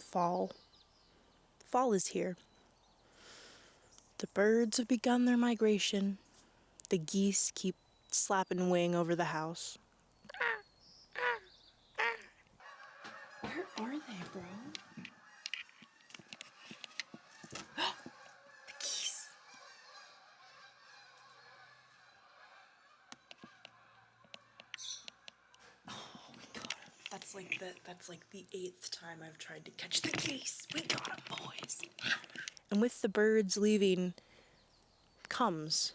fall. Fall is here. The birds have begun their migration. The geese keep slapping wing over the house. Where are they, bro? The geese. Oh, we got him. That's like the 8th time I've tried to catch the geese. We got him, boys. And with the birds leaving comes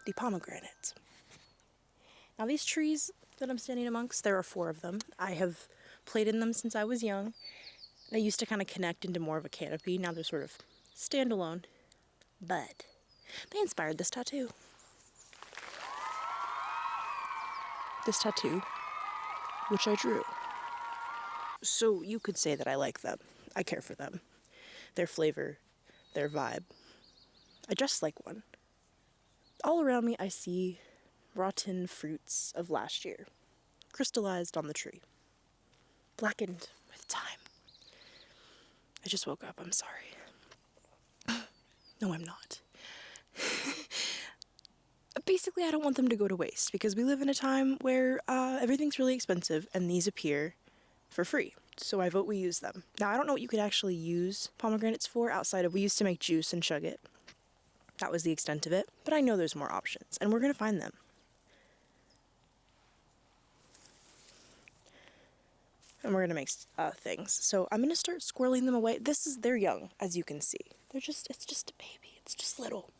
the pomegranates. Now these trees that I'm standing amongst, there are 4 of them. I have played in them since I was young. They used to kind of connect into more of a canopy. Now they're sort of standalone. But they inspired this tattoo. This tattoo, which I drew. So you could say that I like them. I care for them. Their flavor, their vibe. I dress like one. All around me I see rotten fruits of last year, crystallized on the tree, blackened with time. I just woke up, I'm sorry. No, I'm not. Basically, I don't want them to go to waste because we live in a time where everything's really expensive and these appear for free. So I vote we use them. Now, I don't know what you could actually use pomegranates for outside of, we used to make juice and chug it. That was the extent of it. But I know there's more options and we're gonna find them. And we're gonna make things. So I'm gonna start squirreling them away. They're young, as you can see. It's just a baby, it's just little.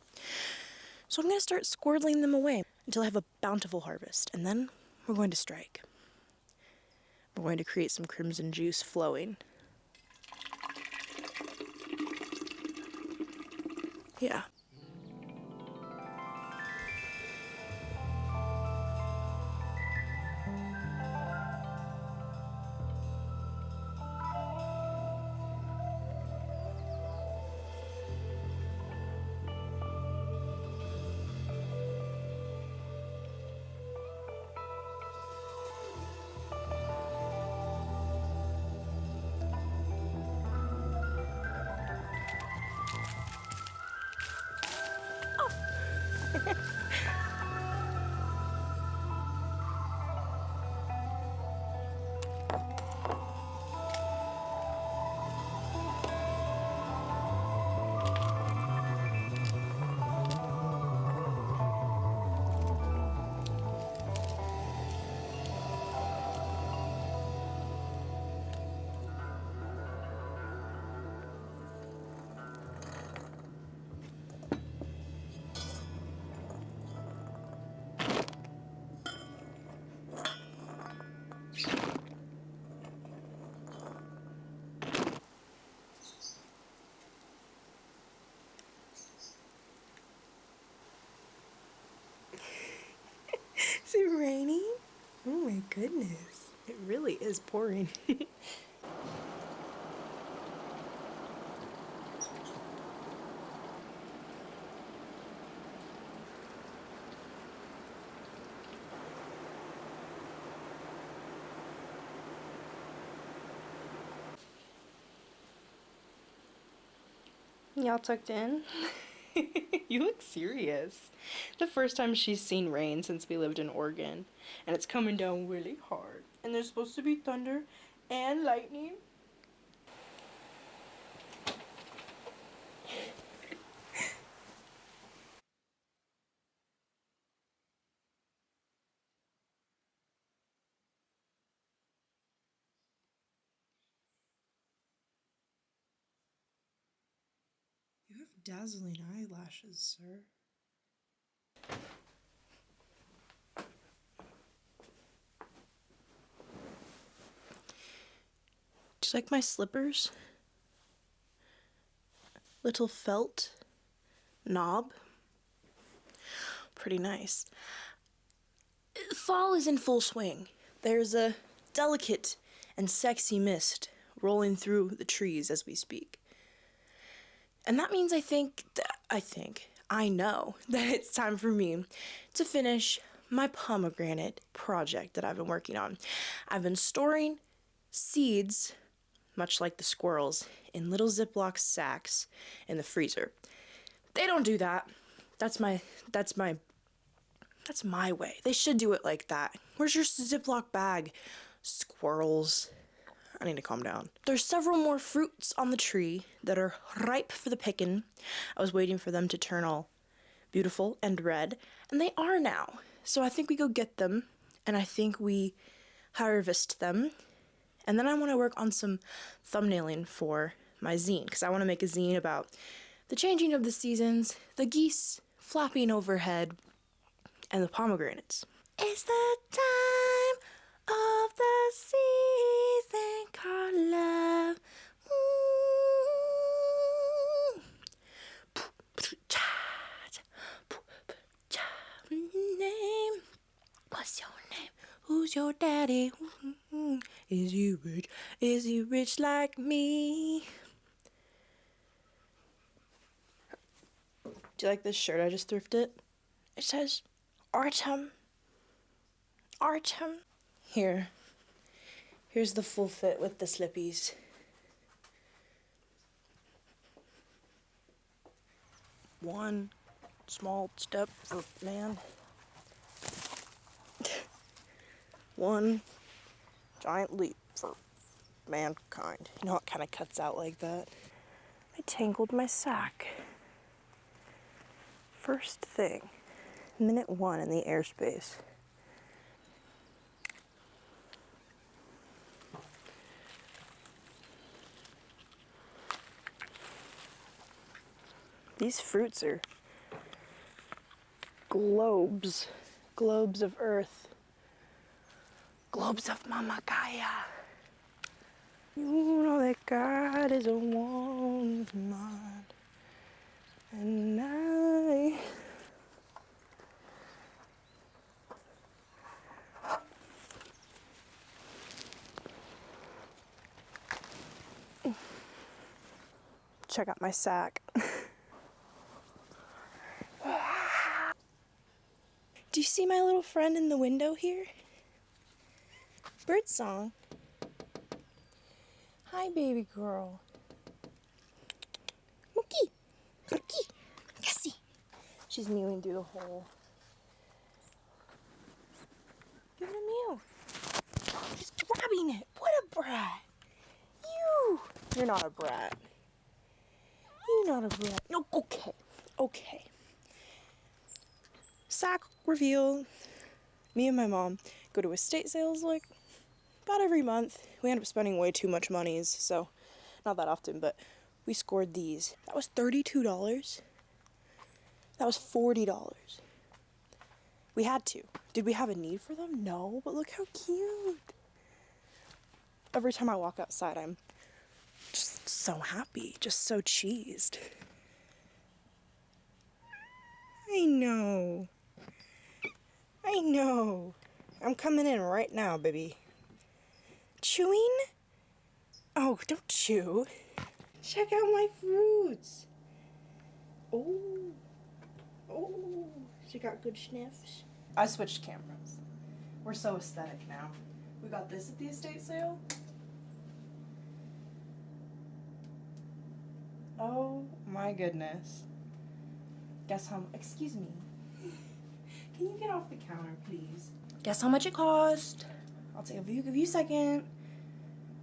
So I'm gonna start squirreling them away until I have a bountiful harvest. And then we're going to strike. We're going to create some crimson juice flowing. Yeah. Is it raining? Oh my goodness. It really is pouring. Y'all tucked in? You look serious. The first time she's seen rain since we lived in Oregon. And it's coming down really hard. And there's supposed to be thunder and lightning. You have dazzling eyelashes, sir. Do you like my slippers? Little felt knob. Pretty nice. Fall is in full swing. There's a delicate and sexy mist rolling through the trees as we speak. And that means I know that it's time for me to finish my pomegranate project that I've been working on. I've been storing seeds, much like the squirrels, in little Ziploc sacks in the freezer. They don't do that. That's my way. They should do it like that. Where's your Ziploc bag, squirrels? I need to calm down. There's several more fruits on the tree that are ripe for the picking. I was waiting for them to turn all beautiful and red, and they are now. So I think we go get them, and I think we harvest them. And then I want to work on some thumbnailing for my zine, because I want to make a zine about the changing of the seasons, the geese flapping overhead, and the pomegranates. It's the time of the season called love. Name. What's your name? Who's your daddy? Is he rich? Is he rich like me? Do you like this shirt I just thrifted? It says Autumn. Autumn. Here's the full fit with the slippies. One small step for man. One giant leap for mankind. You know, it kind of cuts out like that. I tangled my sack. First thing, minute 1 in the airspace. These fruits are globes of earth, globes of Mama Gaia. You know that God is a woman, and I. Check out my sack. Do you see my little friend in the window here? Bird song. Hi, baby girl. Mookie. Mookie. Cassie. She's mewing through the hole. Give it a mew. She's grabbing it. What a brat. You're not a brat. You're not a brat. No, okay. Okay. Sack reveal. Me and my mom go to estate sales like about every month. We end up spending way too much monies, so not that often, but we scored these. That was $32. That was $40. We had to. Did we have a need for them? No, but look how cute. Every time I walk outside, I'm just so happy, just so cheesed. I know. I know. I'm coming in right now, baby. Chewing? Oh, don't chew. Check out my fruits. Oh. Oh. She got good sniffs. I switched cameras. We're so aesthetic now. We got this at the estate sale. Oh my goodness. Guess how, excuse me. Can you get off the counter, please? Guess how much it cost? I'll give you a second.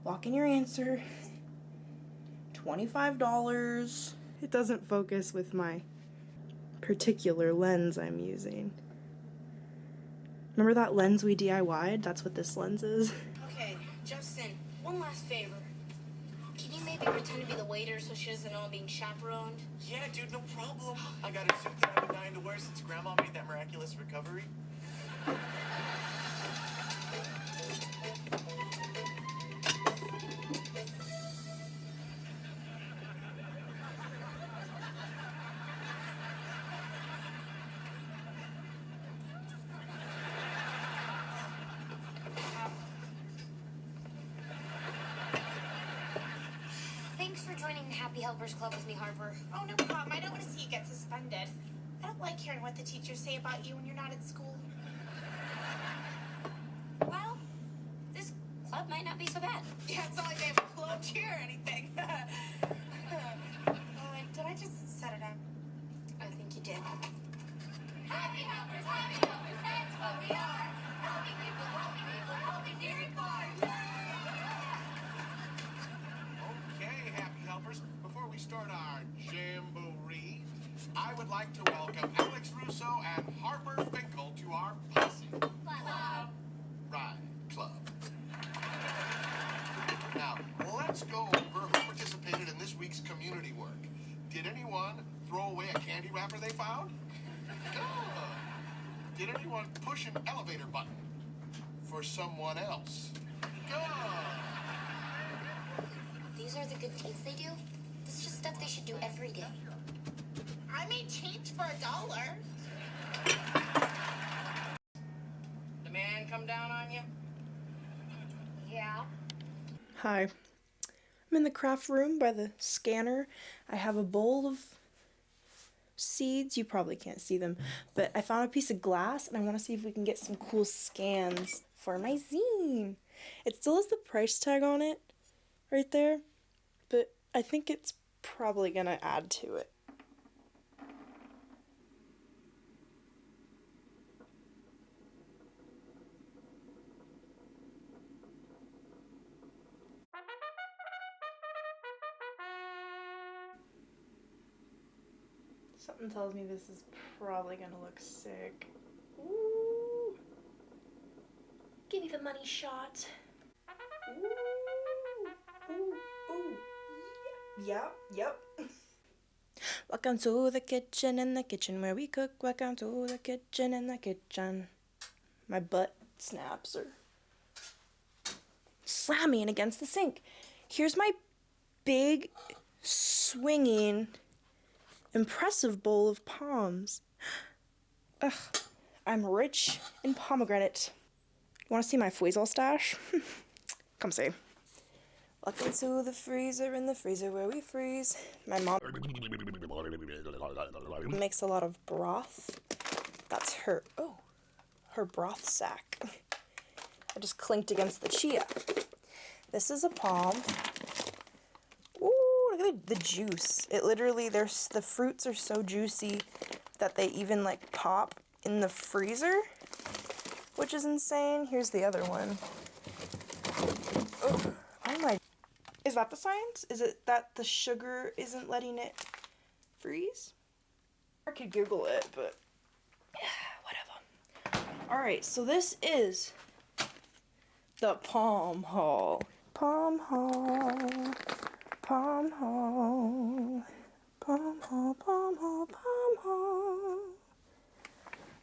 Lock in your answer. $25. It doesn't focus with my particular lens I'm using. Remember that lens we DIY'd? That's what this lens is. Okay, Justin, one last favor. Can you maybe pretend to be the waiter so she doesn't know I'm being chaperoned? Yeah, dude, no problem. I got a suit that I've been dying to wear since Grandma made that miraculous recovery. Thanks for joining the Happy Helpers Club with me, Harper. Oh, no problem. I don't want to see you get suspended. I don't like hearing what the teachers say about you when you're not at school. Well, this club might not be so bad. Yeah, it's not like they have a club cheer or anything. Oh, and did I just set it up? I think you did. Happy helpers, that's what we are. Helping people, nearing far. Okay, happy helpers. Before we start our jamboree, I would like to welcome Alex Russo and Harper Finkel to our posse. Club. Right, club. Now, let's go over who participated in this week's community work. Did anyone throw away a candy wrapper they found? Good. Did anyone push an elevator button for someone else? Good. These are the good deeds they do? This is just stuff they should do every day. I made change for $1. The man come down on you? Yeah. Hi. I'm in the craft room by the scanner. I have a bowl of seeds. You probably can't see them, but I found a piece of glass and I want to see if we can get some cool scans for my zine. It still has the price tag on it right there, but I think it's probably gonna add to it. Something tells me this is probably gonna look sick. Ooh. Give me the money shot. Ooh. Ooh. Ooh. Yep. Welcome to the kitchen, in the kitchen where we cook. Welcome to the kitchen, in the kitchen. My butt snaps are slamming against the sink. Here's my big, swinging, impressive bowl of poms. Ugh, I'm rich in pomegranate. You want to see my Fweezle stash? Come see. Welcome to the freezer, in the freezer where we freeze. My mom makes a lot of broth. That's her broth sack. I just clinked against the chia. This is a palm. Ooh, look at the juice. It literally, the fruits are so juicy that they even like pop in the freezer, which is insane. Here's the other one. Oh my, is that the science? Is it that the sugar isn't letting it freeze? I could Google it, but whatever. Alright, so this is the palm haul. Palm haul. Palm haul. Palm haul, palm haul, palm haul.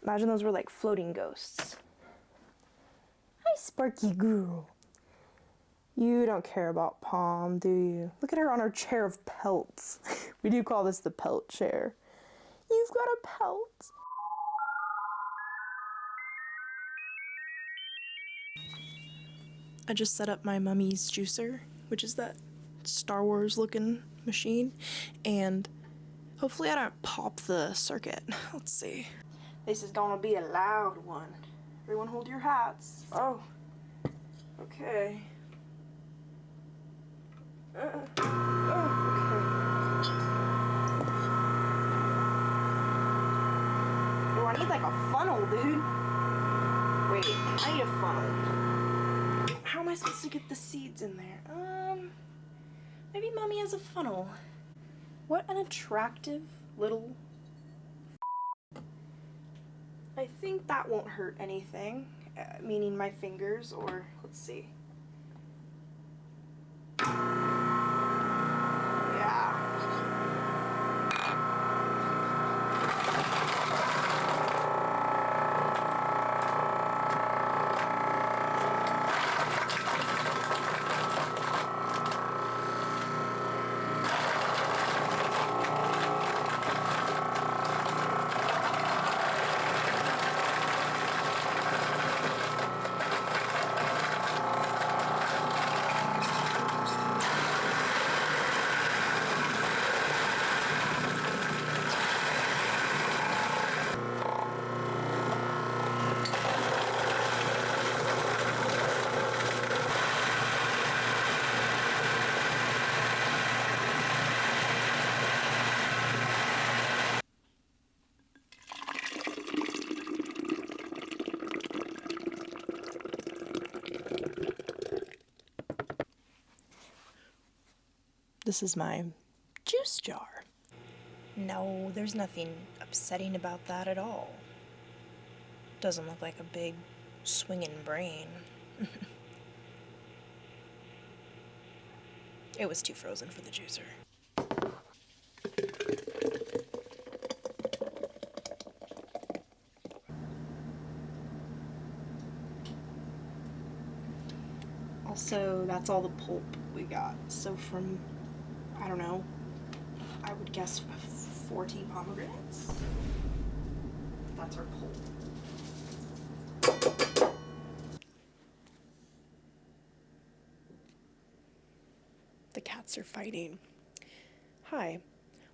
Imagine those were like floating ghosts. Hi, Sparky girl. You don't care about Palm, do you? Look at her on her chair of pelts. We do call this the pelt chair. You've got a pelt. I just set up my mummy's juicer, which is that Star Wars looking machine, and hopefully I don't pop the circuit. Let's see. This is gonna be a loud one. Everyone hold your hats. Oh, okay. Okay. Oh, I need like a funnel, dude. Wait, I need a funnel. How am I supposed to get the seeds in there? Maybe Mommy has a funnel. What an attractive little... I think that won't hurt anything, meaning my fingers, or let's see. This is my juice jar. No, there's nothing upsetting about that at all. Doesn't look like a big swinging brain. It was too frozen for the juicer. Also, that's all the pulp we got. So from, I don't know, I would guess 14 pomegranates. That's our pulp. The cats are fighting. Hi,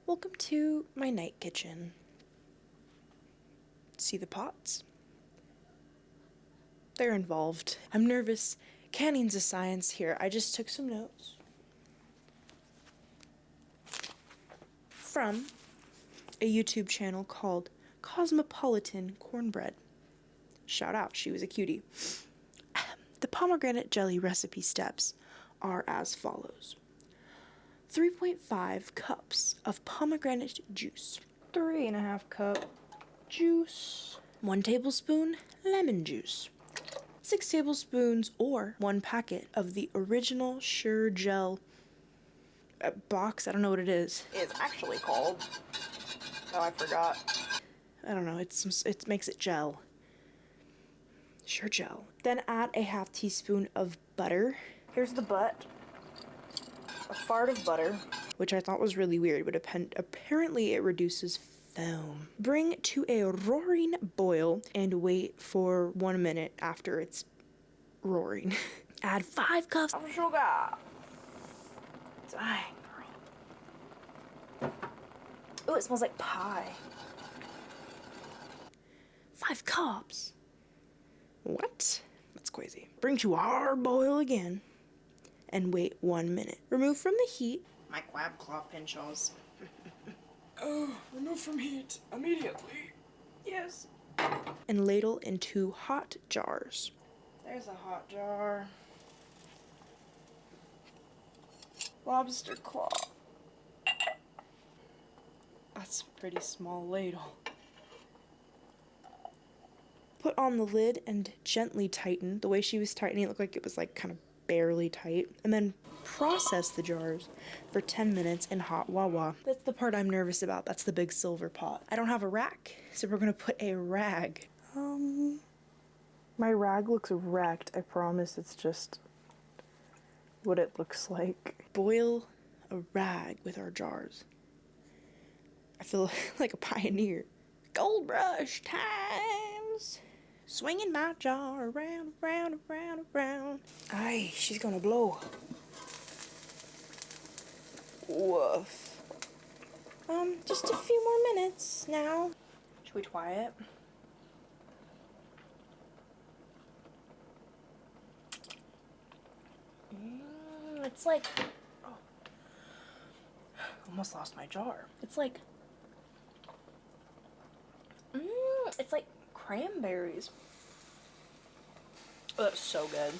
welcome to my night kitchen. See the pots? They're involved. I'm nervous. Canning's a science here. I just took some notes from a YouTube channel called Cosmopolitan Cornbread. Shout out, she was a cutie. The pomegranate jelly recipe steps are as follows. 3.5 cups of pomegranate juice. 3.5 cup juice. 1 tablespoon lemon juice. 6 tablespoons or 1 packet of the original Sure Gel box. I don't know what it is. It's actually called. Oh, I forgot. I don't know. It makes it gel. Sure Gel. Then add a 1/2 teaspoon of butter. Here's the butt. A fart of butter, which I thought was really weird, but apparently it reduces foam. Bring to a roaring boil and wait for 1 minute after it's roaring. Add 5 cups of sugar. Dang, girl. Oh, it smells like pie. 5 cups. What? That's crazy. Bring to a hard boil again and wait 1 minute. Remove from the heat. My crab claw pinchos. Oh, remove from heat immediately. Yes. And ladle into hot jars. There's a hot jar. Lobster claw. That's a pretty small ladle. Put on the lid and gently tighten. The way she was tightening, it looked like it was like kind of barely tight. And then process the jars for 10 minutes in hot wawa. That's the part I'm nervous about. That's the big silver pot. I don't have a rack, so we're gonna put a rag. My rag looks wrecked. I promise it's just what it looks like. Boil a rag with our jars. I feel like a pioneer. Gold brush times. Swinging my jar around, around, around, around. Aye, she's gonna blow. Woof. Just a few more minutes now. Should we try it? It's like, oh, almost lost my jar. It's like cranberries. Oh, that's so good.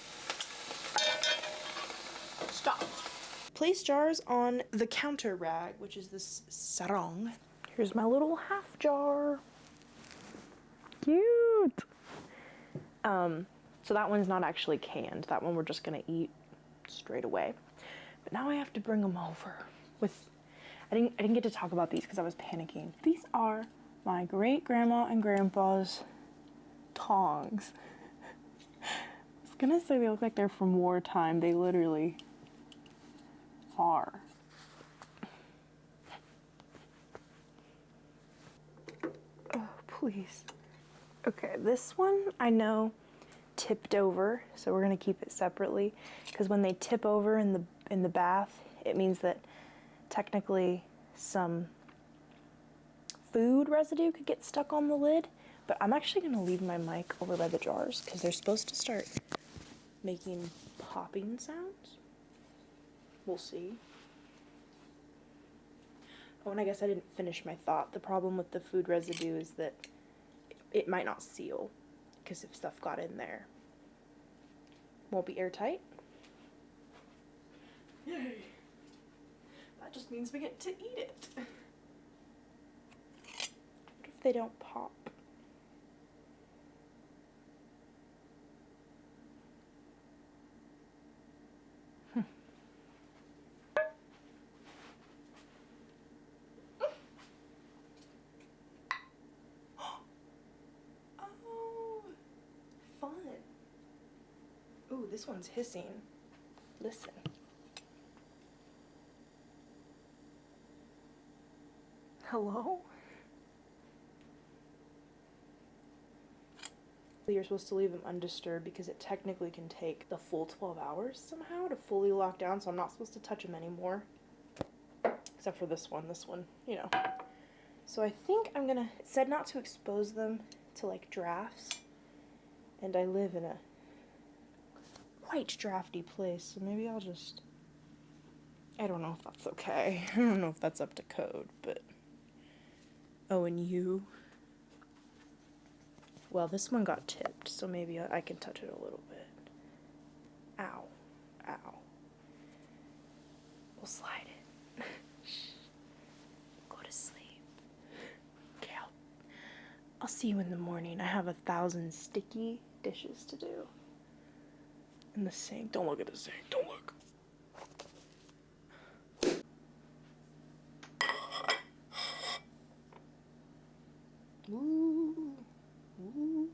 Stop. Place jars on the counter rag, which is this sarong. Here's my little half jar. Cute. So that one's not actually canned. That one we're just gonna eat straight away. But now I have to bring them over with, I didn't get to talk about these because I was panicking. These are my great grandma and grandpa's tongs. I was gonna say they look like they're from wartime. They literally are. Oh, please. Okay, this one I know tipped over, so we're gonna keep it separately because when they tip over in the bath, it means that technically some food residue could get stuck on the lid. But I'm actually gonna leave my mic over by the jars because they're supposed to start making popping sounds. We'll see. Oh, and I guess I didn't finish my thought. The problem with the food residue is that it might not seal because if stuff got in there, won't be airtight. Yay! just means we get to eat it. What if they don't pop? Oh, fun. Ooh, this one's hissing. Listen. Hello? You're supposed to leave them undisturbed because it technically can take the full 12 hours somehow to fully lock down, so I'm not supposed to touch them anymore. Except for this one, you know. So I think I'm gonna, it said not to expose them to like drafts, and I live in a quite drafty place, so maybe I'll just, I don't know if that's okay. I don't know if that's up to code, but, oh, and you. Well, this one got tipped, so maybe I can touch it a little bit. Ow. Ow. We'll slide it. Go to sleep. Okay, I'll see you in the morning. I have 1,000 sticky dishes to do. In the sink. Don't look at the sink. Don't look. Ooh. Ooh.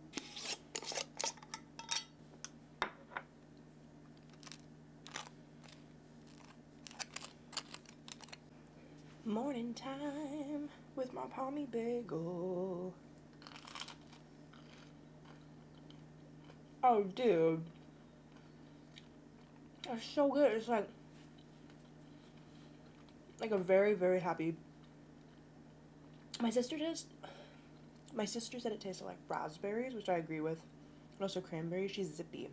Morning time with my palmy bagel. Oh, dude. That's so good. It's like a very, very happy. My sister said it tasted like raspberries, which I agree with. And also cranberries. She's zippy.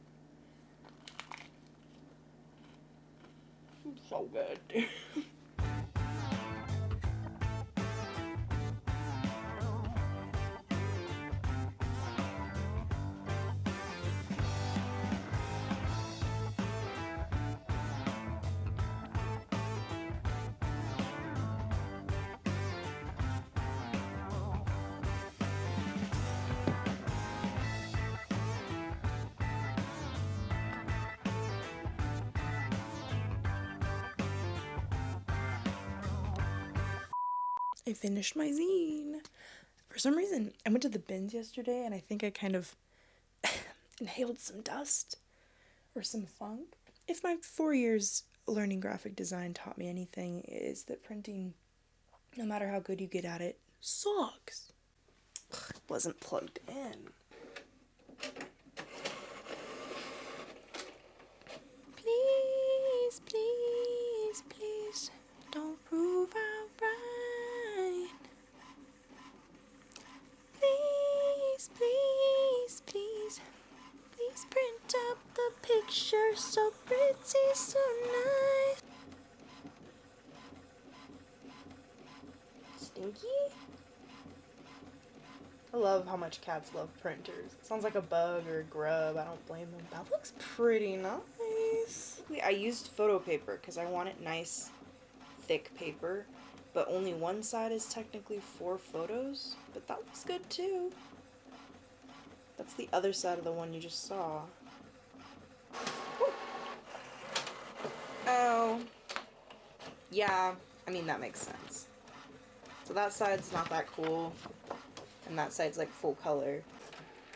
So good, dude. I finished my zine. For some reason, I went to the bins yesterday and I think I kind of inhaled some dust or some funk. If my 4 years learning graphic design taught me anything, is that printing, no matter how good you get at it, sucks. Ugh, it wasn't plugged in. Please, please, please, don't prove I'm right. Please, please, please, please print up the picture so pretty, so nice. Stinky? I love how much cats love printers. It sounds like a bug or a grub. I don't blame them. That looks pretty nice. I used photo paper because I want it nice, thick paper, but only one side is technically 4 photos, but that looks good too. That's the other side of the one you just saw. Ooh. Oh. Yeah, I mean, that makes sense. So that side's not that cool, and that side's like full color.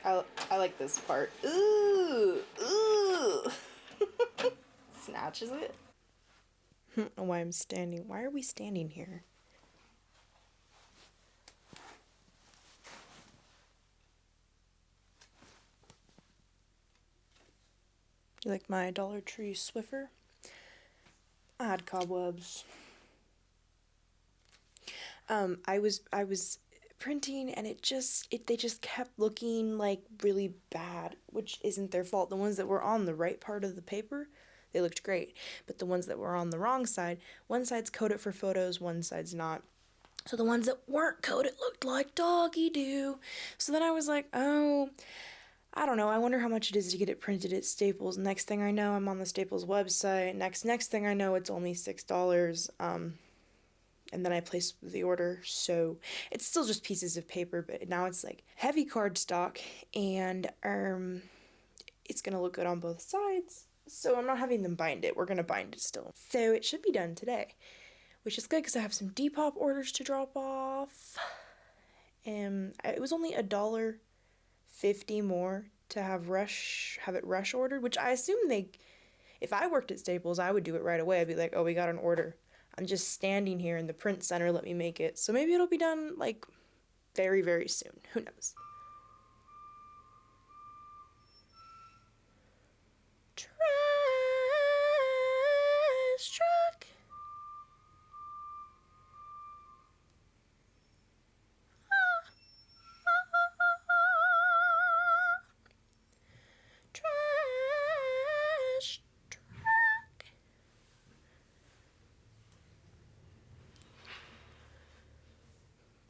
I like this part. Ooh, ooh. Snatches it. I don't know why I'm standing. Why are we standing here? You like my Dollar Tree Swiffer? I had cobwebs. I was printing and they just kept looking like really bad, which isn't their fault. The ones that were on the right part of the paper, they looked great, but the ones that were on the wrong side, one side's coded for photos, one side's not. So the ones that weren't coded looked like doggy doo. So then I was like, oh, I don't know. I wonder how much it is to get it printed at Staples. Next thing I know, I'm on the Staples website. Next thing I know, it's only $6. And then I placed the order, so it's still just pieces of paper, but now it's like heavy cardstock, and it's gonna look good on both sides. So I'm not having them bind it. We're gonna bind it still. So it should be done today, which is good because I have some Depop orders to drop off. It was only $1.50 more to have it rush ordered, which I assume if I worked at Staples, I would do it right away. I'd be like, oh, we got an order. I'm just standing here in the print center, let me make it. So maybe it'll be done like very, very soon. Who knows? Trash truck. Trash truck.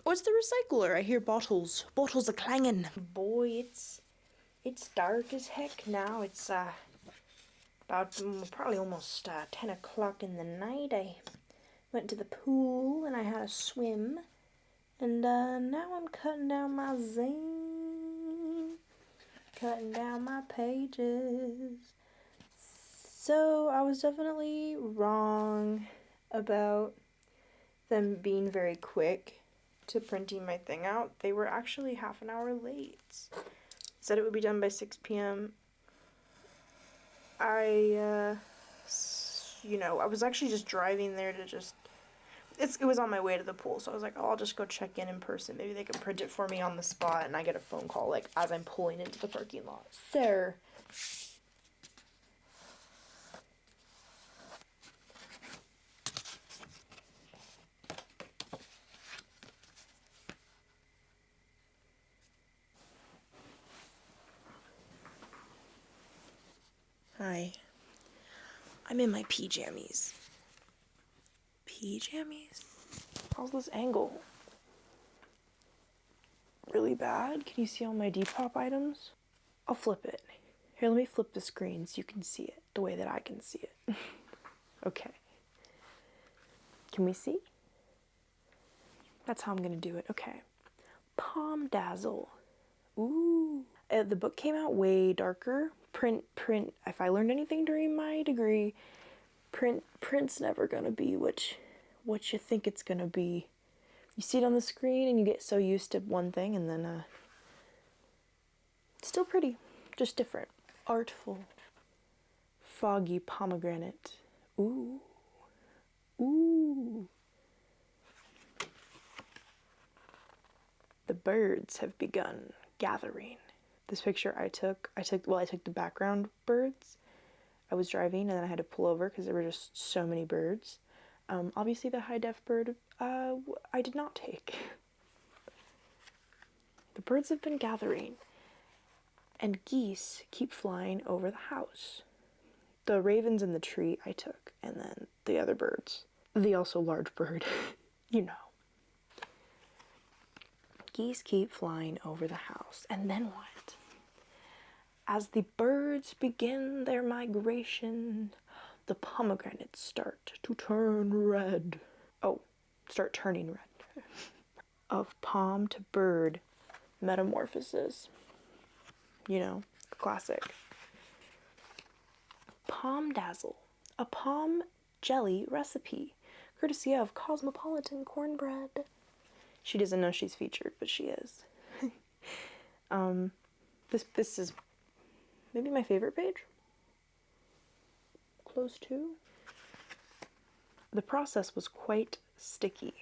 What's the recycler? I hear bottles. Bottles are clanging. Boy, it's dark as heck now. It's about probably almost 10 o'clock in the night. I went to the pool and I had a swim. And now I'm cutting down my zine. Cutting down my pages. So I was definitely wrong about them being very quick to printing my thing out. They were actually half an hour late. Said it would be done by 6 p.m. I was actually just driving there to it was on my way to the pool, so I was like, oh, I'll just go check in person. Maybe they can print it for me on the spot, and I get a phone call, like, as I'm pulling into the parking lot. There. Hi. I'm in my jammies. Jammies? How's this angle? Really bad? Can you see all my Depop items? I'll flip it. Here, let me flip the screen so you can see it the way that I can see it. Okay. Can we see? That's how I'm gonna do it. Okay. Pom Dazzle. Ooh. The book came out way darker. Print. If I learned anything during my degree, print's never gonna be what you think it's gonna be. You see it on the screen and you get so used to one thing, and then it's still pretty, just different. Artful. Foggy pomegranate. Ooh. Ooh. The birds have begun gathering. This picture I took the background birds. I was driving and then I had to pull over because there were just so many birds. Obviously the high def bird I did not take. The birds have been gathering, and geese keep flying over the house. The ravens in the tree I took, and then the other birds. The also large bird, you know. Geese keep flying over the house, and then what? As the birds begin their migration, the pomegranates start to turn red. Oh, start turning red. Of pom to bird metamorphosis. You know, classic. Pom Dazzle, a pom jelly recipe, courtesy of Cosmopolitan Cornbread. She doesn't know she's featured, but she is. This is maybe my favorite page. Close to. The process was quite sticky.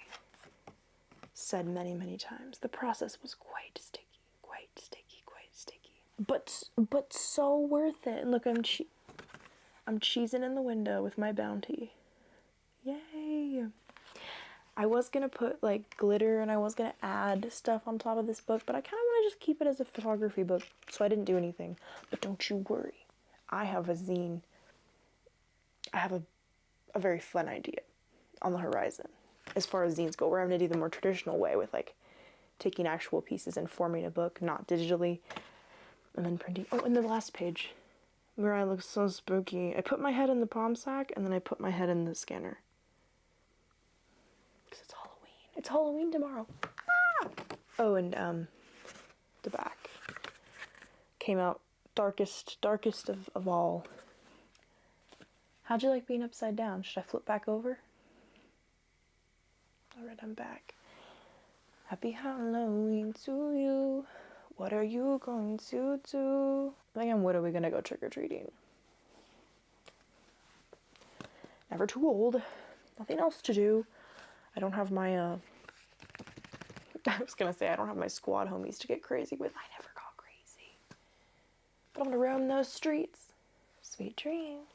Said many, many times. The process was quite sticky, quite sticky, quite sticky. But so worth it. And look, I'm cheesing in the window with my bounty. Yay! I was gonna put like glitter and I was gonna add stuff on top of this book, but I kind of want to just keep it as a photography book, so I didn't do anything. But don't you worry, I have a zine. I have a very fun idea on the horizon as far as zines go, where I'm gonna do the more traditional way with like taking actual pieces and forming a book, not digitally, and then printing. Oh, and the last page where I look so spooky. I put my head in the palm sack and then I put my head in the scanner. Because it's It's Halloween tomorrow. Ah! Oh, and the back came out darkest of all. How'd you like being upside down? Should I flip back over? Alright, I'm back. Happy Halloween to you. What are you going to do? I think when are we gonna go trick-or-treating? Never too old. Nothing else to do. I don't have my I was gonna say I don't have my squad homies to get crazy with. I never got crazy. But I'm gonna roam those streets. Sweet dreams.